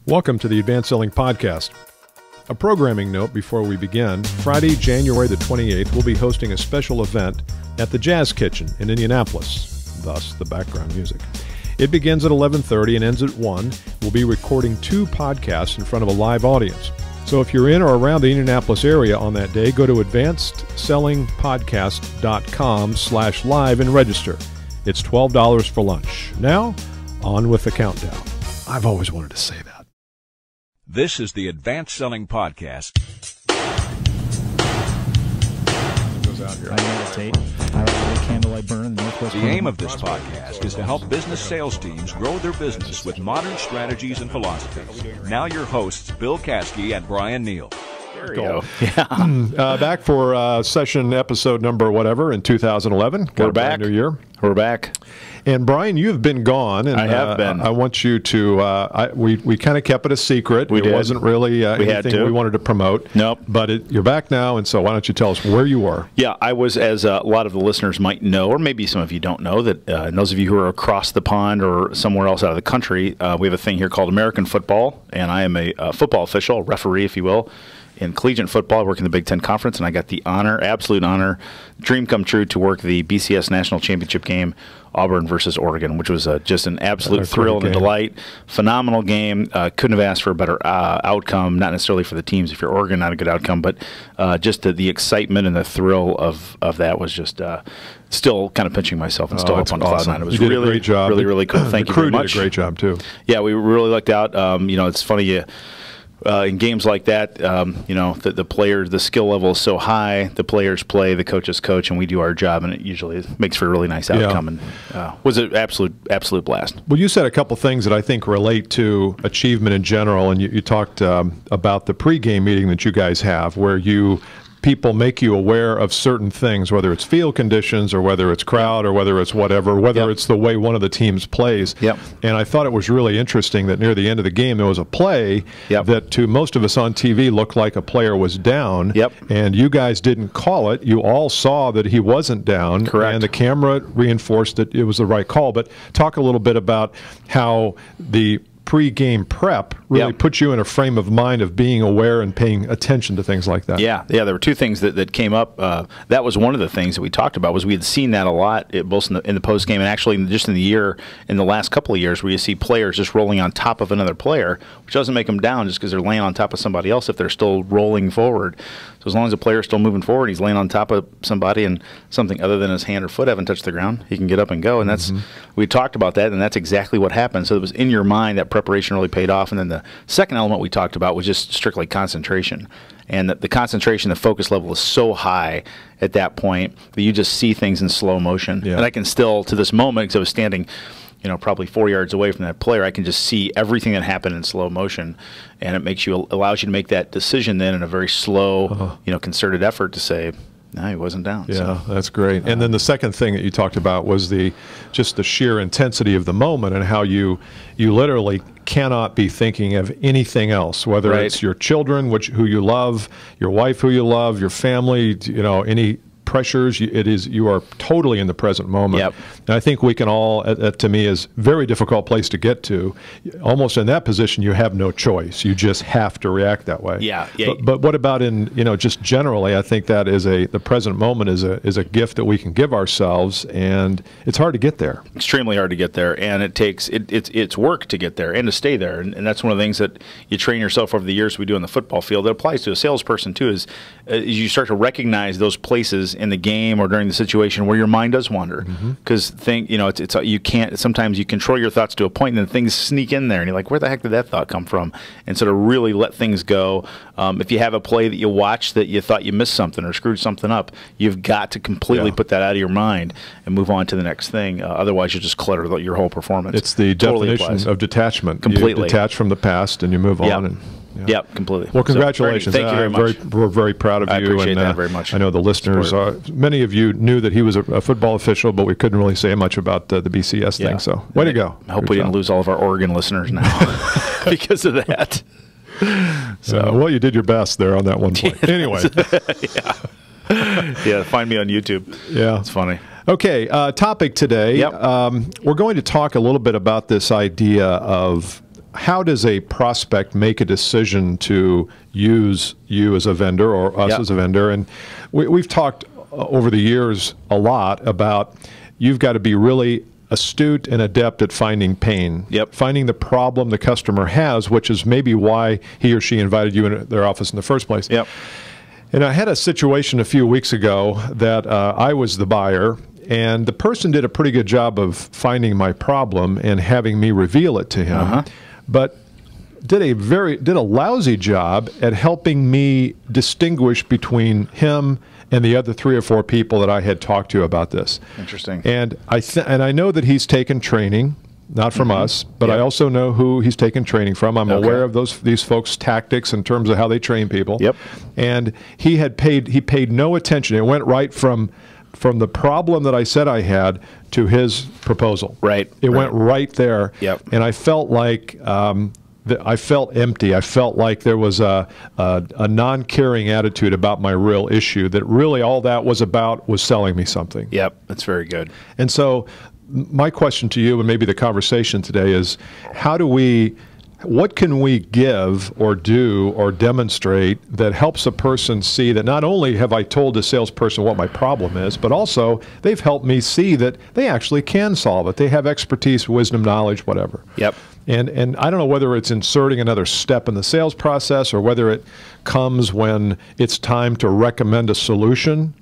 Welcome to the Advanced Selling Podcast. A programming note before we begin. Friday, January the 28th, we'll be hosting a special event at the Jazz Kitchen in Indianapolis, thus the background music. It begins at 11:30 and ends at 1. We'll be recording 2 podcasts in front of a live audience. So if you're in or around the Indianapolis area on that day, go to advancedsellingpodcast.com/live and register. It's $12 for lunch. Now, on with the countdown. I've always wanted to say that. This is the Advanced Selling Podcast. I meditate. I light a candle I burn in the Northwest. The aim of this podcast is to help business sales teams grow their business with modern strategies and philosophies. Now your hosts, Bill Caskey and Brian Neal. There we go. Yeah. Back for session episode number whatever in 2011. We're back. New year. We're back. And Brian, you've been gone. And, I have been. I want you to. We kind of kept it a secret. We did. It wasn't really anything we wanted to promote. Nope. But you're back now, and so why don't you tell us where you were? Yeah, I was, as a lot of the listeners might know, or maybe some of you don't know, that and those of you who are across the pond or somewhere else out of the country, we have a thing here called American football, and I am a football official, referee, if you will. In collegiate football, I work in the Big Ten Conference, and I got the honor, absolute honor, dream come true to work the BCS National Championship game, Auburn versus Oregon, which was just an absolute thrill and a delight. Phenomenal game. Couldn't have asked for a better outcome, not necessarily for the teams. If you're Oregon, not a good outcome, but just the excitement and the thrill of that was just still kind of pinching myself and still up on cloud nine. It was really, great job. really cool. Thank you very much. The crew did a great job, too. Yeah, we really lucked out. It's funny, in games like that, the player, the skill level is so high, the players play, the coaches coach, and we do our job, and it usually makes for a really nice outcome. And was an absolute blast. Well, you said a couple things that I think relate to achievement in general, and you talked about the pregame meeting that you guys have, where people make you aware of certain things, whether it's field conditions or whether it's crowd or whether it's whatever, whether it's the way one of the teams plays. Yep. And I thought it was really interesting that near the end of the game there was a play that to most of us on TV looked like a player was down. Yep. And you guys didn't call it. You all saw that he wasn't down. Correct. And the camera reinforced that it was the right call. But talk a little bit about how the pre-game prep really puts you in a frame of mind of being aware and paying attention to things like that. Yeah, there were 2 things that came up. That was one of the things that we talked about, was we had seen that a lot, both in the post-game and actually just in the last couple of years, where you see players just rolling on top of another player, which doesn't make them down just because they're laying on top of somebody else if they're still rolling forward. So as long as the player's still moving forward, he's laying on top of somebody and something other than his hand or foot haven't touched the ground, he can get up and go. And we talked about that, and that's exactly what happened. So it was in your mind, that preparation really paid off. And then the second element we talked about was just strictly concentration. And the concentration, the focus level is so high at that point that you just see things in slow motion. Yeah. And I can still, to this moment, because I was standing probably 4 yards away from that player, I can just see everything that happened in slow motion, and it allows you to make that decision then in a very slow, concerted effort to say, no, he wasn't down. Yeah, that's great. And then the second thing that you talked about was just the sheer intensity of the moment and how you literally cannot be thinking of anything else, whether it's your children, who you love, your wife who you love, your family, any pressures. You are totally in the present moment. Yep. And I think we can all, to me, is a very difficult place to get to. Almost in that position, you have no choice. You just have to react that way. Yeah. But what about in, just generally, I think that the present moment is a gift that we can give ourselves, and it's hard to get there. Extremely hard to get there, and it takes, it's work to get there and to stay there. And that's one of the things that you train yourself over the years we do in the football field. That applies to a salesperson too, is you start to recognize those places in the game or during the situation where your mind does wander, because you can't, sometimes you control your thoughts to a point and then things sneak in there and you're like, where the heck did that thought come from? And so to really let things go, if you have a play that you watch that you thought you missed something or screwed something up, you've got to completely put that out of your mind and move on to the next thing. Otherwise you'll just clutter your whole performance. It's the definition of detachment. Completely. You detach from the past and you move on. And Yep, completely. Well, congratulations. Thank you very much. We're very proud of you. I appreciate that very much. I know the listeners, many of you knew that he was a football official, but we couldn't really say much about the BCS thing. So, way to go. I hope we didn't lose all of our Oregon listeners now because of that. So, well, you did your best there on that one point. Anyway. Yeah, find me on YouTube. Yeah. It's funny. Okay, topic today. Yep. We're going to talk a little bit about this idea of how does a prospect make a decision to use you as a vendor or us as a vendor? And we've talked over the years a lot about you've got to be really astute and adept at finding pain, finding the problem the customer has, which is maybe why he or she invited you into their office in the first place. And I had a situation a few weeks ago that I was the buyer, and the person did a pretty good job of finding my problem and having me reveal it to him, but did a lousy job at helping me distinguish between him and the other 3 or 4 people that I had talked to about this. Interesting. And I know that he's taken training, not from us, but I also know who he's taken training from. I'm aware of these folks' tactics in terms of how they train people. And he paid no attention. It went right from the problem that I said I had to his proposal. It went right there. And I felt like I felt empty. I felt like there was a non-caring attitude about my real issue, that really all that was about was selling me something. That's very good. And so my question to you, and maybe the conversation today, is what can we give or do or demonstrate that helps a person see that not only have I told the salesperson what my problem is, but also they've helped me see that they actually can solve it. They have expertise, wisdom, knowledge, whatever. And I don't know whether it's inserting another step in the sales process or whether it comes when it's time to recommend a solution.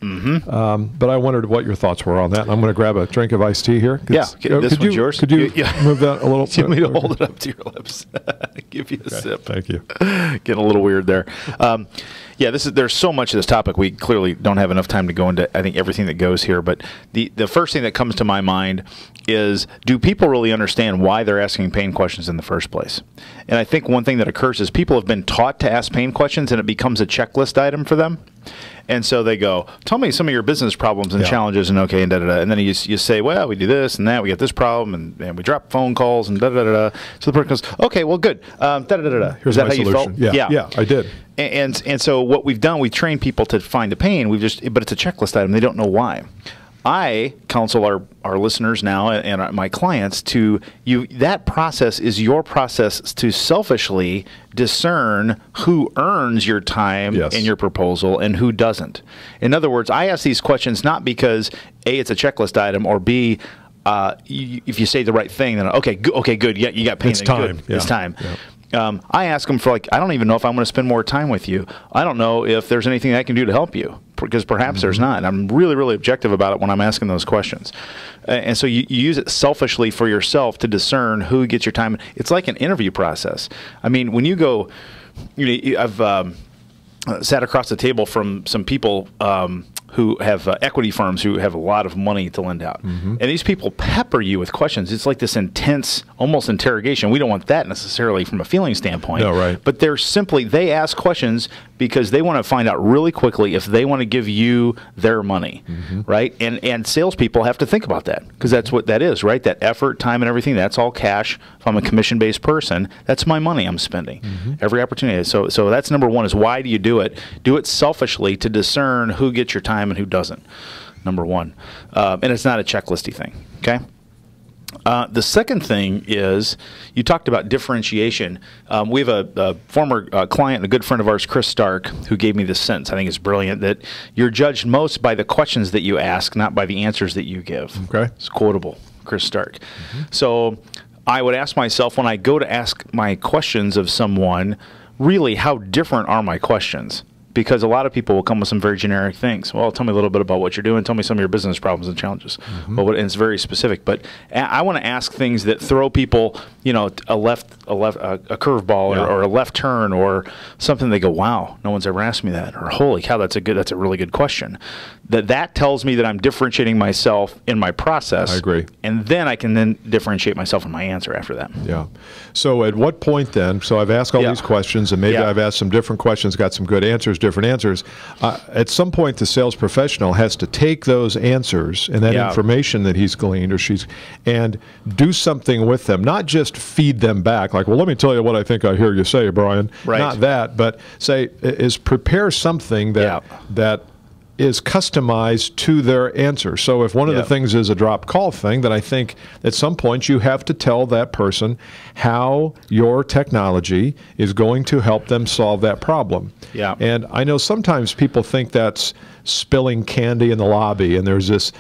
But I wondered what your thoughts were on that. I'm going to grab a drink of iced tea here. This one's yours. Could you move that a little? You want me to hold it up to your lips? Give you a sip. Thank you. Getting a little weird there. There's so much of this topic. We clearly don't have enough time to go into, I think, everything that goes here. But the first thing that comes to my mind is, do people really understand why they're asking pain questions in the first place? And I think one thing that occurs is people have been taught to ask pain questions, and it becomes a checklist item for them. And so they go, tell me some of your business problems and challenges, and and da-da-da. And then you say, well, we do this and that, we get this problem, and we drop phone calls, and da-da-da-da. So the person goes, okay, well, good. Da-da-da-da. Here's my solution. Yeah, I did. And so what we've done, we've trained people to find the pain. But it's a checklist item. They don't know why. I counsel our listeners now and my clients that process is your process to selfishly discern who earns your time in your proposal and who doesn't. In other words, I ask these questions not because A, it's a checklist item, or B, if you say the right thing, then okay, good, yeah, you got pain. It's time. Good. It's time. I ask them for, I don't even know if I'm going to spend more time with you. I don't know if there's anything I can do to help you, because perhaps there's not. And I'm really, really objective about it when I'm asking those questions. And so you use it selfishly for yourself to discern who gets your time. It's like an interview process. I mean, when you go, I've sat across the table from some people who have equity firms who have a lot of money to lend out. And these people pepper you with questions. It's like this intense, almost interrogation. We don't want that necessarily from a feeling standpoint. No, right. But they ask questions because they want to find out really quickly if they want to give you their money, right? And salespeople have to think about that, because that's what that is, right? That effort, time, and everything, that's all cash. If I'm a commission-based person, that's my money I'm spending every opportunity. So that's number one, is why do you do it? Do it selfishly to discern who gets your time and who doesn't, number one. And it's not a checklisty thing, okay? The second thing is, you talked about differentiation. We have a former client and a good friend of ours, Chris Stark, who gave me this sentence. I think it's brilliant, that you're judged most by the questions that you ask, not by the answers that you give. Okay. It's quotable, Chris Stark. So I would ask myself, when I go to ask my questions of someone, really, how different are my questions? Because a lot of people will come with some very generic things. Well, tell me a little bit about what you're doing. Tell me some of your business problems and challenges. And it's very specific. But I want to ask things that throw people, a curveball or a left turn or something. They go, wow, no one's ever asked me that. Or holy cow, that's a really good question. That tells me that I'm differentiating myself in my process. I agree. And then I can then differentiate myself in my answer after that. Yeah. So at what point then, so I've asked all these questions, and maybe I've asked some different questions, got some good answers, different answers. At some point, the sales professional has to take those answers and that information that he's gleaned or she's, and do something with them. Not just feed them back, like, well, let me tell you what I think I hear you say, Brian. Right. Not that, but prepare something that is customized to their answer. So if one of the things is a drop call thing, then I think at some point you have to tell that person how your technology is going to help them solve that problem. Yeah. And I know sometimes people think that's spilling candy in the lobby, and there's this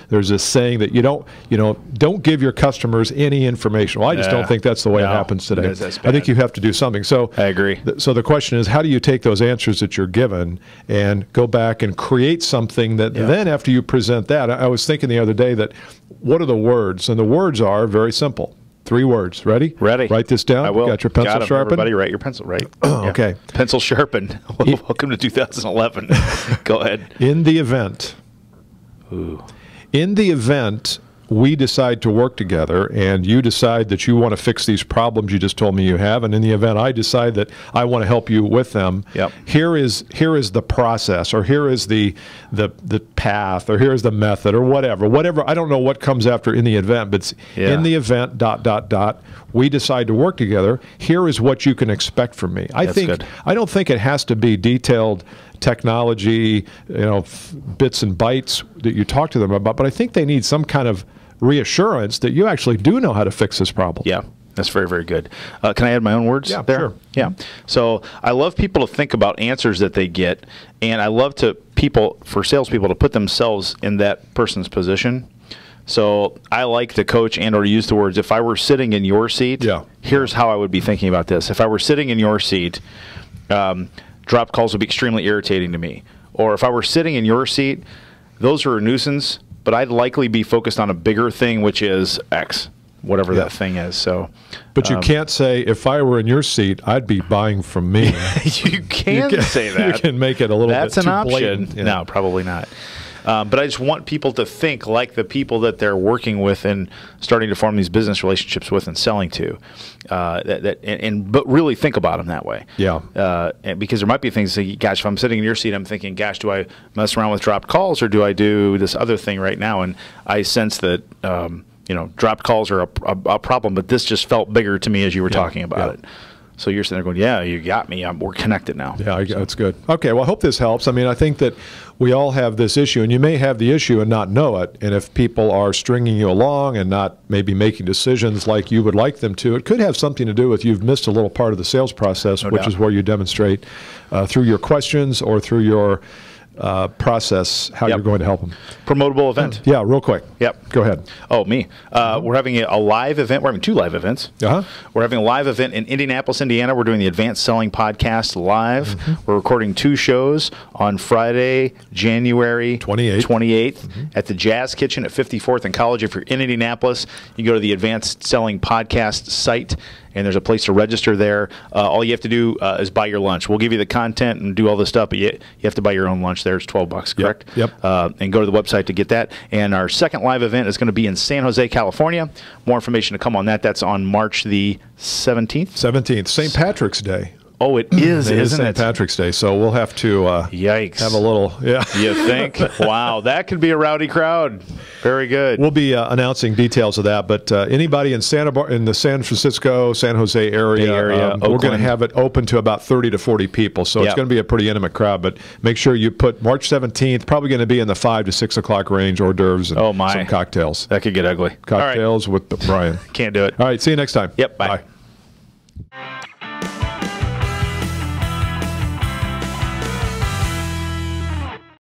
saying that you don't give your customers any information. Well, I just don't think that's the way it happens today. I think you have to do something. So I agree. So the question is, how do you take those answers that you're given and go back and create something that then after you present that, I was thinking the other day that what are the words? And the words are very simple. 3 words. Ready? Ready. Write this down. I will. Got your pencil sharpened? Everybody write your pencil, right? Okay. Pencil sharpened. Welcome to 2011. Go ahead. In the event. Ooh. In the event we decide to work together and you decide that you want to fix these problems you just told me you have, and in the event I decide that I want to help you with them, here is the process, or here is the path, or here is the method, or whatever. I don't know what comes after in the event, but in the event ... we decide to work together, here is what you can expect from me. I don't think it has to be detailed technology, bits and bytes that you talk to them about, but I think they need some kind of reassurance that you actually do know how to fix this problem. Yeah, that's very, very good. Can I add my own words there? Sure. Yeah. So I love people to think about answers that they get, and I love for salespeople to put themselves in that person's position. So I like to coach and or use the words, if I were sitting in your seat, here's how I would be thinking about this. If I were sitting in your seat, drop calls would be extremely irritating to me. Or if I were sitting in your seat, those are a nuisance, but I'd likely be focused on a bigger thing, which is X, whatever that thing is. So, but you can't say, if I were in your seat, I'd be buying from me. You can say that. You can make it a little bit too blatant. That's an option. No, probably not. But I just want people to think like the people that they're working with and starting to form these business relationships with and selling to, but really think about them that way. Yeah. And because there might be things like, gosh, if I'm sitting in your seat, I'm thinking, gosh, do I mess around with dropped calls or do I do this other thing right now? And I sense that dropped calls are a problem, but this just felt bigger to me as you were talking about it. So you're sitting there going, yeah, you got me. We're connected now. Yeah, that's good. Okay, well, I hope this helps. I mean, I think that we all have this issue, and you may have the issue and not know it. And if people are stringing you along and not maybe making decisions like you would like them to, it could have something to do with you've missed a little part of the sales process, which is where you demonstrate through your questions or through your process how you're going to help them. Promotable event. Yeah, real quick. Yep. Go ahead. Oh, me. We're having a live event. We're having 2 live events. We're having a live event in Indianapolis, Indiana. We're doing the Advanced Selling Podcast live. We're recording 2 shows on Friday, January 28th at the Jazz Kitchen at 54th and College. If you're in Indianapolis, you go to the Advanced Selling Podcast site, and there's a place to register there. All you have to do is buy your lunch. We'll give you the content and do all this stuff, but you have to buy your own lunch there. It's $12, correct? Yep. And go to the website to get that. And our second live event is going to be in San Jose, California. More information to come on that. That's on March the 17th. 17th, St. Patrick's Day. Oh, it is, isn't it? St. Patrick's Day, so we'll have to yikes. Have a little, You think? Wow, that could be a rowdy crowd. Very good. We'll be announcing details of that, but anybody in the San Francisco, San Jose area, we're going to have it open to about 30 to 40 people, so it's going to be a pretty intimate crowd, but make sure you put March 17th, probably going to be in the 5 to 6 o'clock range, hors d'oeuvres and some cocktails. That could get ugly. Cocktails with Brian. Can't do it. All right, see you next time. Yep, bye.